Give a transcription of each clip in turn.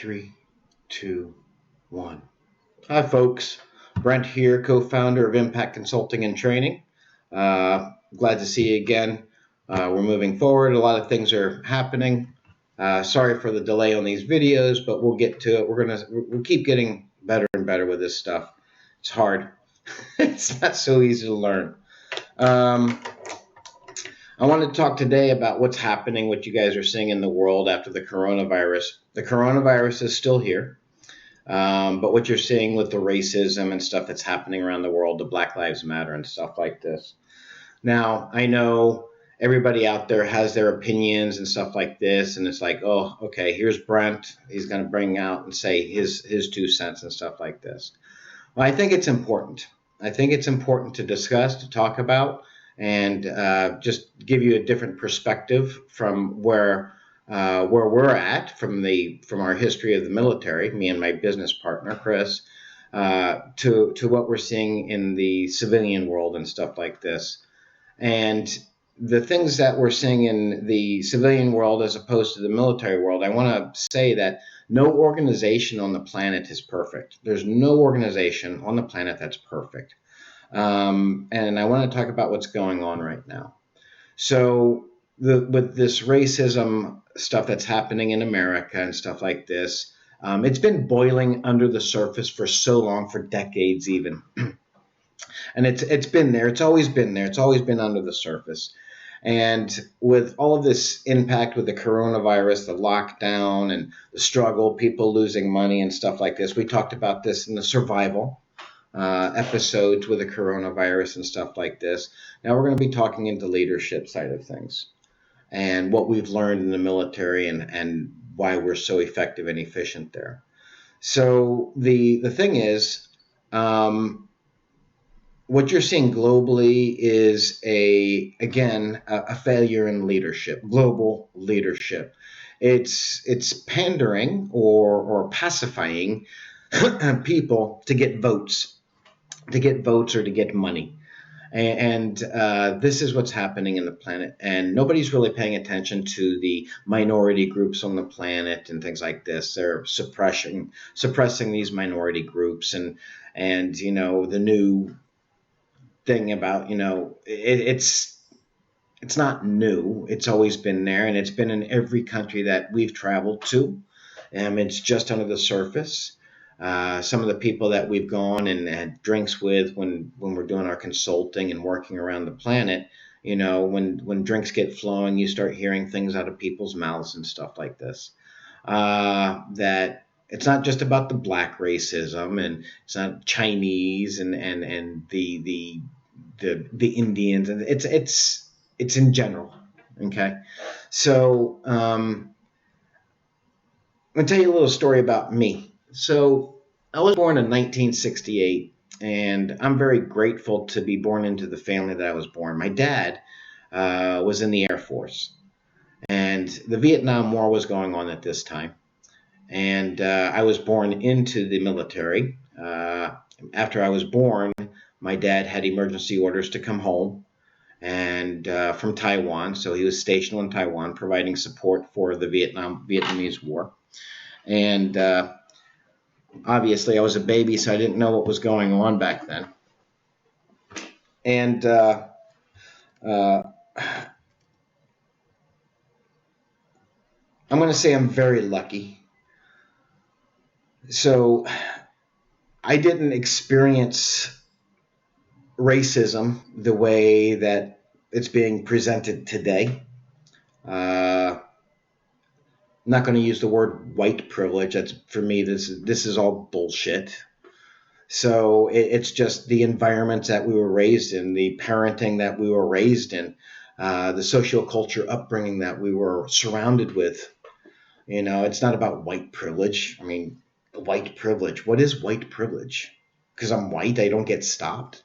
Three, two, one. Hi, folks. Brent here, co founder of Impact Consulting and Training. Glad to see you again. We're moving forward. A lot of things are happening. Sorry for the delay on these videos, but we'll get to it. We'll keep getting better and better with this stuff. It's hard. It's not so easy to learn. I want to talk today about what's happening, what you guys are seeing in the world after the coronavirus. The coronavirus is still here. But what you're seeing with the racism and stuff that's happening around the world, the Black Lives Matter and stuff like this. Now, I know everybody out there has their opinions and stuff like this, and it's like, oh, okay, here's Brent. He's going to bring out and say his 2 cents and stuff like this. Well, I think it's important. I think it's important to discuss, to talk about, and just give you a different perspective from where we're at from our history of the military, me and my business partner Chris, to what we're seeing in the civilian world and stuff like this, and the things that we're seeing in the civilian world as opposed to the military world. I want to say that no organization on the planet is perfect. There's no organization on the planet that's perfect, and I want to talk about what's going on right now. So with this racism stuff that's happening in America and stuff like this, it's been boiling under the surface for so long, for decades even. And it's been there. It's always been there. It's always been under the surface. And with all of this impact with the coronavirus, the lockdown and the struggle, people losing money and stuff like this, we talked about this in the survival episodes with the coronavirus and stuff like this. Now we're going to be talking into leadership side of things and what we've learned in the military and why we're so effective and efficient there. So the thing is, what you're seeing globally is a failure in leadership, global leadership. It's pandering or pacifying people to get votes or to get money. And this is what's happening in the planet, and nobody's really paying attention to the minority groups on the planet and things like this. They're suppressing these minority groups, and the new thing about it's not new. It's always been there, and it's been in every country that we've traveled to. It's just under the surface. Some of the people that we've gone and had drinks with when we're doing our consulting and working around the planet, when drinks get flowing, you start hearing things out of people's mouths and stuff like this. That it's not just about the black racism, and it's not Chinese and the Indians, and it's in general. Okay, so I'm gonna tell you a little story about me. So I was born in 1968, and I'm very grateful to be born into the family that I was born. My dad was in the Air Force, and the Vietnam War was going on at this time. And I was born into the military. After I was born, my dad had emergency orders to come home and from Taiwan. So he was stationed in Taiwan, providing support for the Vietnamese War. And obviously, I was a baby, so I didn't know what was going on back then. And I'm going to say I'm very lucky. So I didn't experience racism the way that it's being presented today. I'm not going to use the word white privilege. That's, for me, this is all bullshit. So it's just the environments that we were raised in, the parenting that we were raised in, the socioculture upbringing that we were surrounded with. It's not about white privilege. I mean, white privilege. What is white privilege? Because I'm white, I don't get stopped.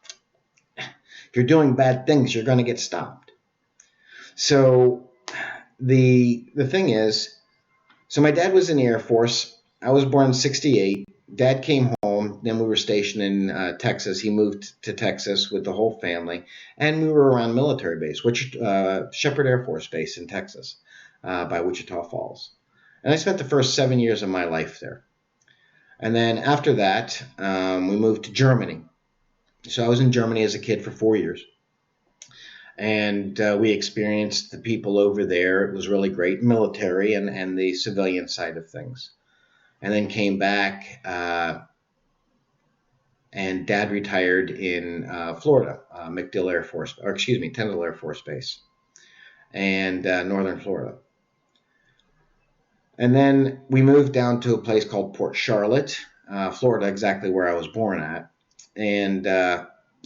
If you're doing bad things, you're going to get stopped. So the thing is, so my dad was in the Air Force. I was born in 68. Dad came home. Then we were stationed in Texas. He moved to Texas with the whole family. And we were around military base, Shepherd Air Force Base in Texas by Wichita Falls. And I spent the first 7 years of my life there. And then after that, we moved to Germany. So I was in Germany as a kid for 4 years. And we experienced the people over there. It was really great, military and the civilian side of things. And then came back, and Dad retired in Florida, MacDill Air Force, or excuse me, Tyndall Air Force Base, and northern Florida. And then we moved down to a place called Port Charlotte, Florida, exactly where I was born at, and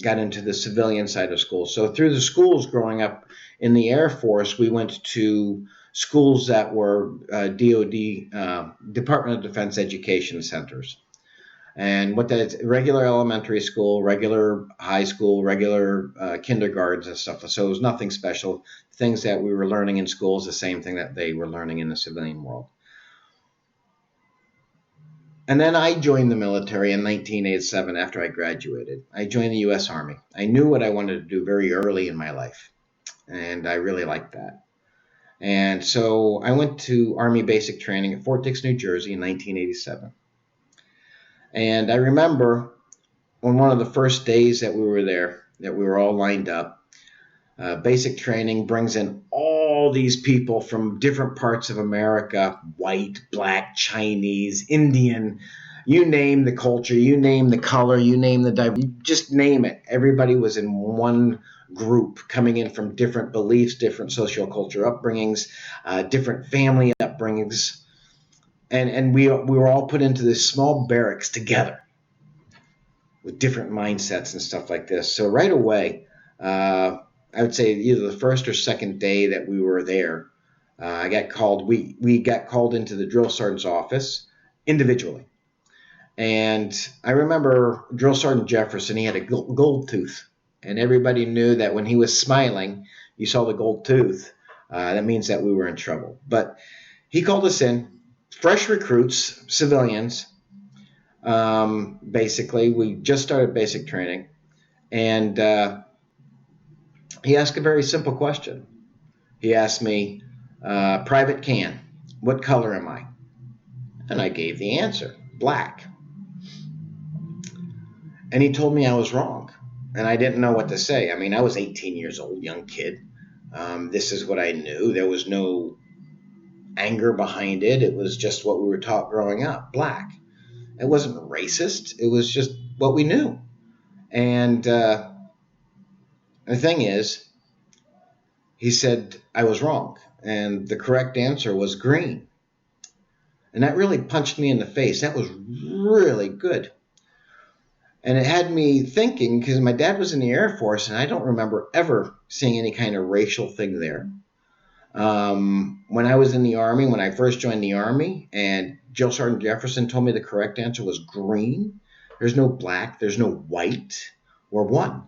got into the civilian side of schools. So through the schools growing up in the Air Force, we went to schools that were DoD, Department of Defense education centers. And what that's regular elementary school, regular high school, regular kindergartens and stuff. So it was nothing special. Things that we were learning in school is the same thing that they were learning in the civilian world. And then I joined the military in 1987 after I graduated. I joined the U.S. Army. I knew what I wanted to do very early in my life, and I really liked that. And so I went to Army basic training at Fort Dix, New Jersey in 1987. And I remember on one of the first days that we were there, that we were all lined up, basic training brings in all these people from different parts of America, white, black, Chinese, Indian, you name the culture, you name the color, you name just name it. Everybody was in one group coming in from different beliefs, different sociocultural upbringings, different family upbringings. And we were all put into this small barracks together with different mindsets and stuff like this. So right away, I would say either the first or second day that we were there, I got called. We got called into the drill sergeant's office individually, and I remember Drill Sergeant Jefferson. He had a gold tooth, and everybody knew that when he was smiling, you saw the gold tooth. That means that we were in trouble. But he called us in, fresh recruits, civilians. Basically, we just started basic training, and he asked a very simple question. He asked me, Private Can, what color am I? And I gave the answer, black. And he told me I was wrong. And I didn't know what to say. I mean, I was 18 years old, young kid. This is what I knew. There was no anger behind it. It was just what we were taught growing up, black. It wasn't racist. It was just what we knew. And the thing is, he said I was wrong. And the correct answer was green. And that really punched me in the face. That was really good. And it had me thinking, because my dad was in the Air Force, and I don't remember ever seeing any kind of racial thing there. When I was in the Army, when I first joined the Army, and Drill Sergeant Jefferson told me the correct answer was green. There's no black, there's no white. We're one.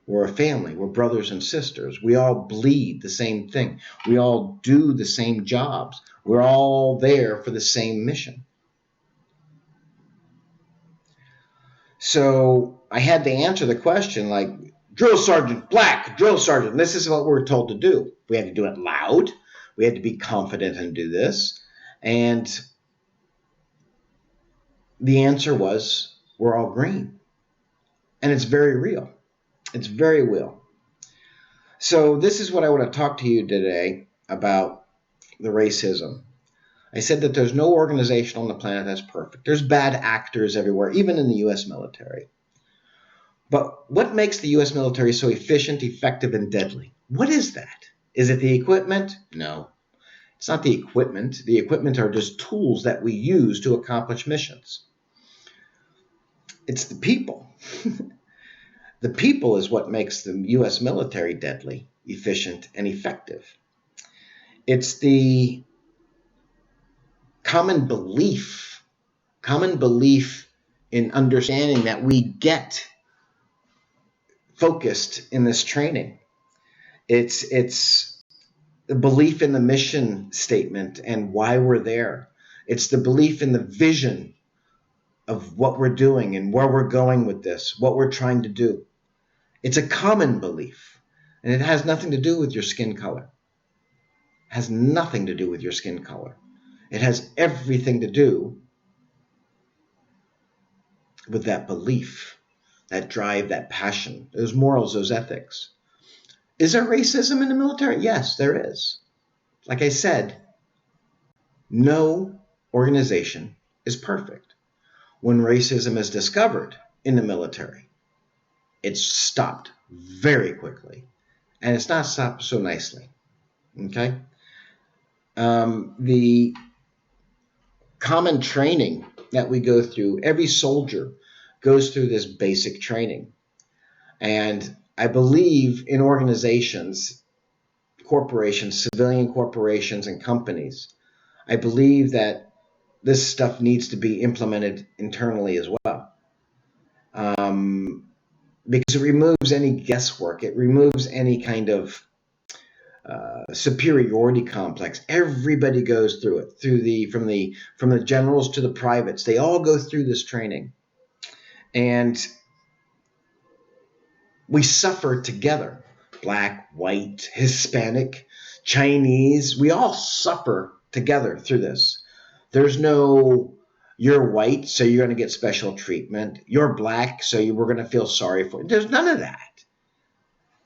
We're a family. We're brothers and sisters. We all bleed the same thing. We all do the same jobs. We're all there for the same mission. So I had to answer the question like, drill sergeant, black, drill sergeant. This is what we're told to do. We had to do it loud. We had to be confident and do this. And the answer was, we're all green. And it's very real. It's very real. So this is what I want to talk to you today about the racism. I said that there's no organization on the planet that's perfect. There's bad actors everywhere, even in the U.S. military. But what makes the U.S. military so efficient, effective, and deadly? What is that? Is it the equipment? No. It's not the equipment. The equipment are just tools that we use to accomplish missions. It's the people. The people is what makes the U.S. military deadly, efficient, and effective. It's the common belief in understanding that we get focused in this training. It's the belief in the mission statement and why we're there. It's the belief in the vision of what we're doing and where we're going with this, what we're trying to do. It's a common belief, and it has nothing to do with your skin color. It has nothing to do with your skin color. It has everything to do with that belief, that drive, that passion, those morals, those ethics. Is there racism in the military? Yes, there is. Like I said, no organization is perfect. When racism is discovered in the military, it's stopped very quickly. And it's not stopped so nicely. Okay? The common training that we go through, every soldier goes through this basic training. And I believe in organizations, corporations, civilian corporations, and companies, I believe that this stuff needs to be implemented internally as well. Because it removes any guesswork, it removes any kind of superiority complex. Everybody goes through it, from the generals to the privates. They all go through this training, and we suffer together. Black, white, Hispanic, Chinese. We all suffer together through this. There's no you're white, so you're going to get special treatment. You're black, so we're going to feel sorry for you. There's none of that.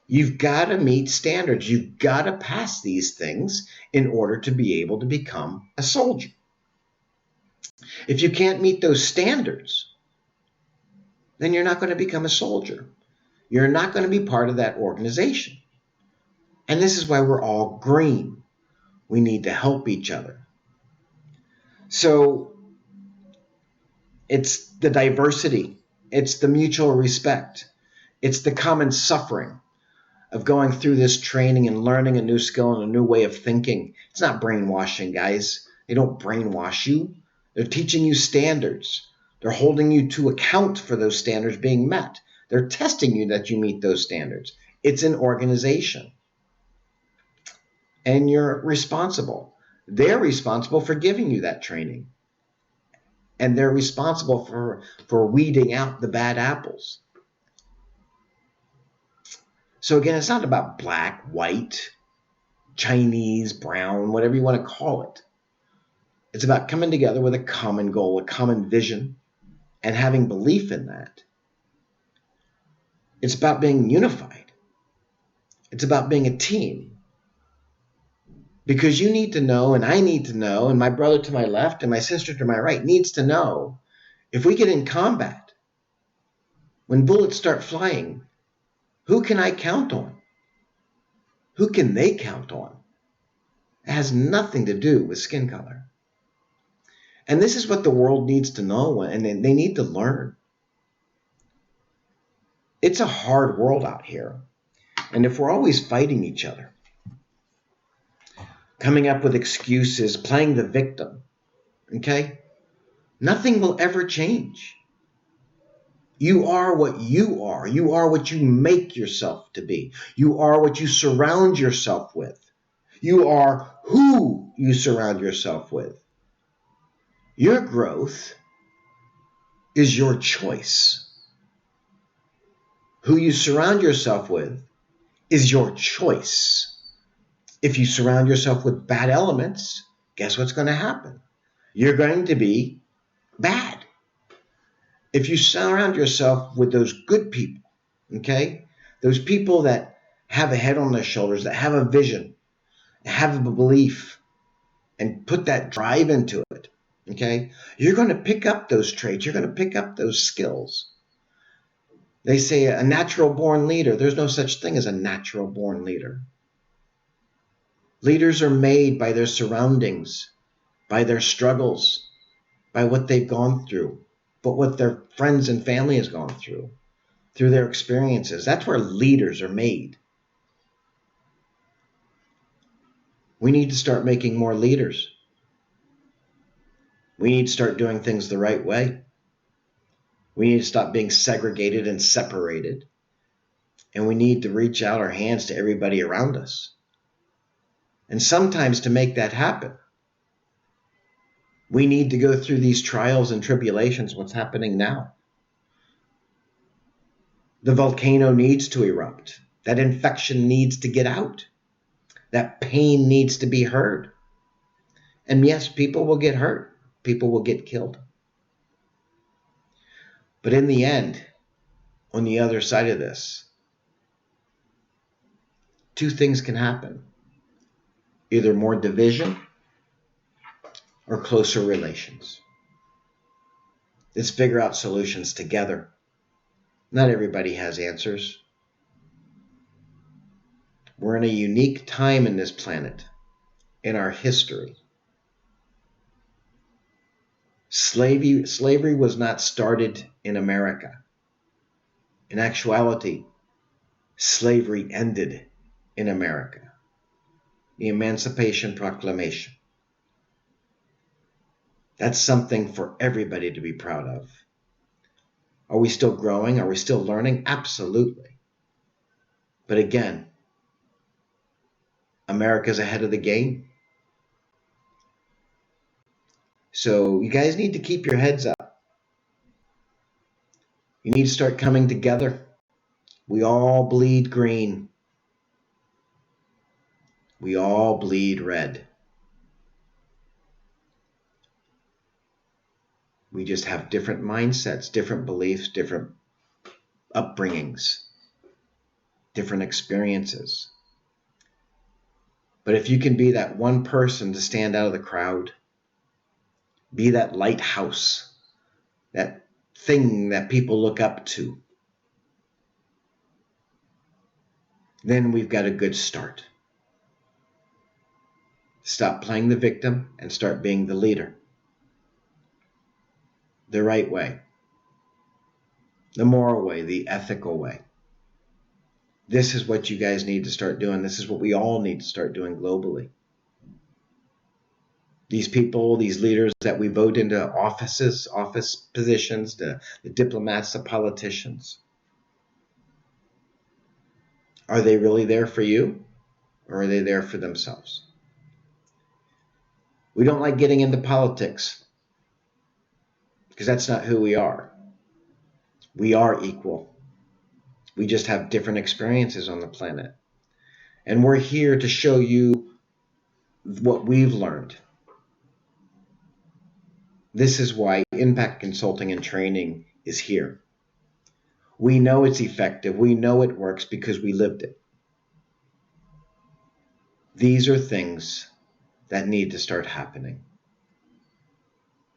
You've got to meet standards. You've got to pass these things in order to be able to become a soldier. If you can't meet those standards, then you're not going to become a soldier. You're not going to be part of that organization. And this is why we're all green. We need to help each other. So it's the diversity, it's the mutual respect, it's the common suffering of going through this training and learning a new skill and a new way of thinking. It's not brainwashing, guys. They don't brainwash you. They're teaching you standards. They're holding you to account for those standards being met. They're testing you that you meet those standards. It's an organization. And you're responsible. They're responsible for giving you that training. And they're responsible for weeding out the bad apples. So again, it's not about black, white, Chinese, brown, whatever you want to call it. It's about coming together with a common goal, a common vision, and having belief in that. It's about being unified. It's about being a team. Because you need to know, and I need to know, and my brother to my left and my sister to my right needs to know, if we get in combat, when bullets start flying, who can I count on? Who can they count on? It has nothing to do with skin color. And this is what the world needs to know, and they need to learn. It's a hard world out here. And if we're always fighting each other, coming up with excuses, playing the victim, okay, nothing will ever change. You are what you are. You are what you make yourself to be. You are what you surround yourself with. You are who you surround yourself with. Your growth is your choice. Who you surround yourself with is your choice. If you surround yourself with bad elements, guess what's going to happen? You're going to be bad. If you surround yourself with those good people, okay, those people that have a head on their shoulders, that have a vision, have a belief, and put that drive into it, okay, you're going to pick up those traits. You're going to pick up those skills. They say a natural born leader. There's no such thing as a natural born leader. Leaders are made by their surroundings, by their struggles, by what they've gone through, but what their friends and family has gone through their experiences. That's where leaders are made. We need to start making more leaders. We need to start doing things the right way. We need to stop being segregated and separated. And we need to reach out our hands to everybody around us. And sometimes to make that happen, we need to go through these trials and tribulations, what's happening now. The volcano needs to erupt. That infection needs to get out. That pain needs to be heard. And yes, people will get hurt. People will get killed. But in the end, on the other side of this, two things can happen. Either more division or closer relations. Let's figure out solutions together. Not everybody has answers. We're in a unique time in this planet, in our history. Slavery was not started in America. In actuality, slavery ended in America. The Emancipation Proclamation. That's something for everybody to be proud of. Are we still growing? Are we still learning? Absolutely. But again, America's ahead of the game. So you guys need to keep your heads up. You need to start coming together. We all bleed green. We all bleed red. We just have different mindsets, different beliefs, different upbringings, different experiences. But if you can be that one person to stand out of the crowd, be that lighthouse, that thing that people look up to, then we've got a good start. Stop playing the victim and start being the leader. The right way, the moral way, the ethical way. This is what you guys need to start doing. This is what we all need to start doing globally. These people, these leaders that we vote into office positions, the diplomats, the politicians, are they really there for you, or are they there for themselves? We don't like getting into politics because that's not who we are. We are equal. We just have different experiences on the planet. And we're here to show you what we've learned. This is why Impact Consulting and Training is here. We know it's effective. We know it works because we lived it. These are things that need to start happening.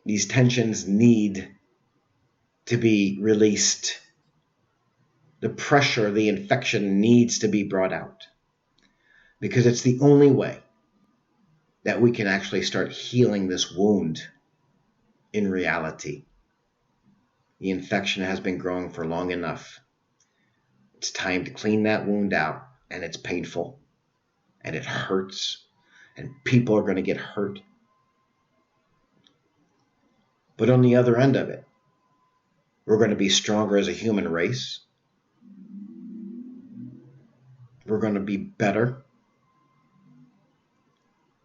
These tensions need to be released. The pressure, the infection needs to be brought out because it's the only way that we can actually start healing this wound in reality. The infection has been growing for long enough. It's time to clean that wound out, and it's painful, and it hurts, and people are going to get hurt. But on the other end of it, we're going to be stronger as a human race. We're going to be better.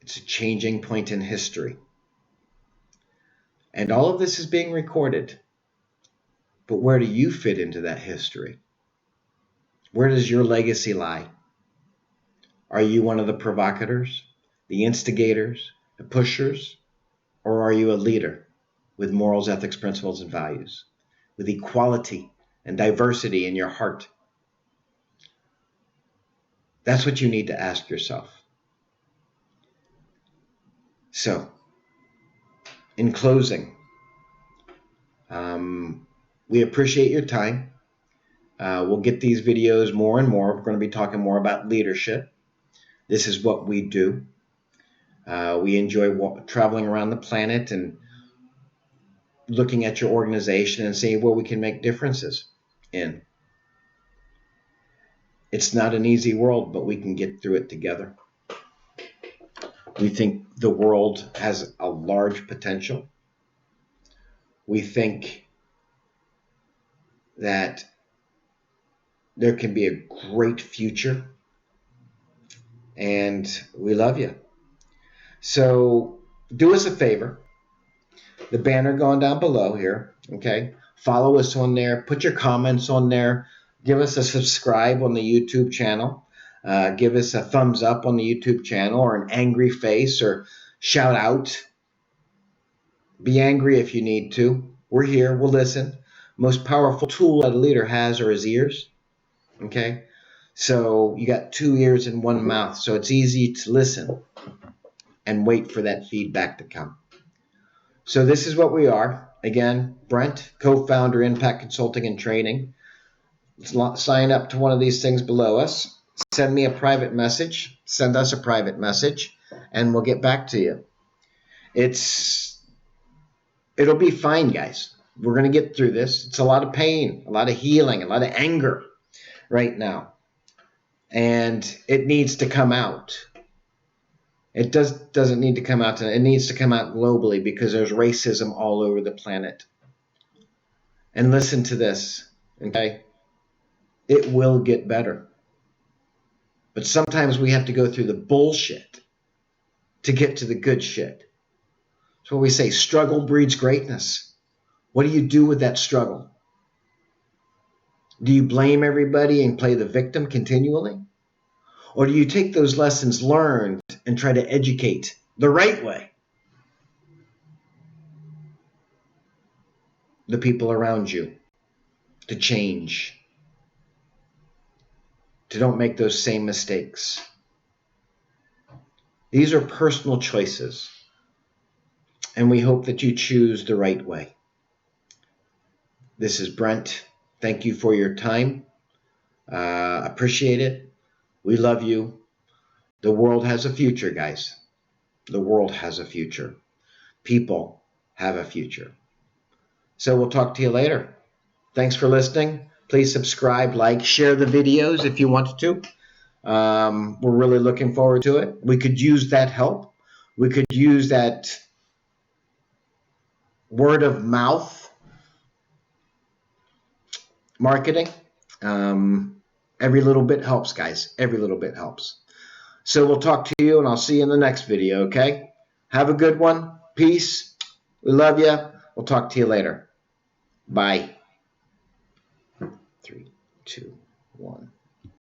It's a changing point in history. And all of this is being recorded. But where do you fit into that history? Where does your legacy lie? Are you one of the provocators, the instigators, the pushers? Or are you a leader with morals, ethics, principles, and values, with equality and diversity in your heart? That's what you need to ask yourself. So, in closing, we appreciate your time. We'll get these videos more and more. We're going to be talking more about leadership. This is what we do. We enjoy traveling around the planet and looking at your organization and seeing where we can make differences in. It's not an easy world, but we can get through it together. We think the world has a large potential. We think that there can be a great future, and we love you. So do us a favor. The banner going down below here, okay? Follow us on there. Put your comments on there. Give us a subscribe on the YouTube channel. Give us a thumbs up on the YouTube channel, or an angry face, or shout out, be angry if you need to. We're here, we'll listen. Most powerful tool that a leader has are his ears. Okay? So you got two ears and one mouth, so it's easy to listen and wait for that feedback to come. So this is what we are. Again, Brent, co-founder, Impact Consulting and Training. Sign up to one of these things below us. Send me a private message. Send us a private message, and we'll get back to you. It'll be fine, guys. We're going to get through this. It's a lot of pain, a lot of healing, a lot of anger right now. And it needs to come out. It doesn't need to come out. It needs to come out globally because there's racism all over the planet. And listen to this, okay? It will get better. But sometimes we have to go through the bullshit to get to the good shit. So we say struggle breeds greatness. What do you do with that struggle? Do you blame everybody and play the victim continually? Or do you take those lessons learned and try to educate the right way the people around you to change, to don't make those same mistakes? These are personal choices, and we hope that you choose the right way. This is Brent. Thank you for your time. Appreciate it. We love you. The world has a future, guys. The world has a future. People have a future. So we'll talk to you later. Thanks for listening. Please subscribe, like, share the videos if you want to. We're really looking forward to it. We could use that help. We could use that word of mouth marketing. Every little bit helps, guys. Every little bit helps. So we'll talk to you, and I'll see you in the next video, okay? Have a good one. Peace. We love you. We'll talk to you later. Bye. 3, 2, 1.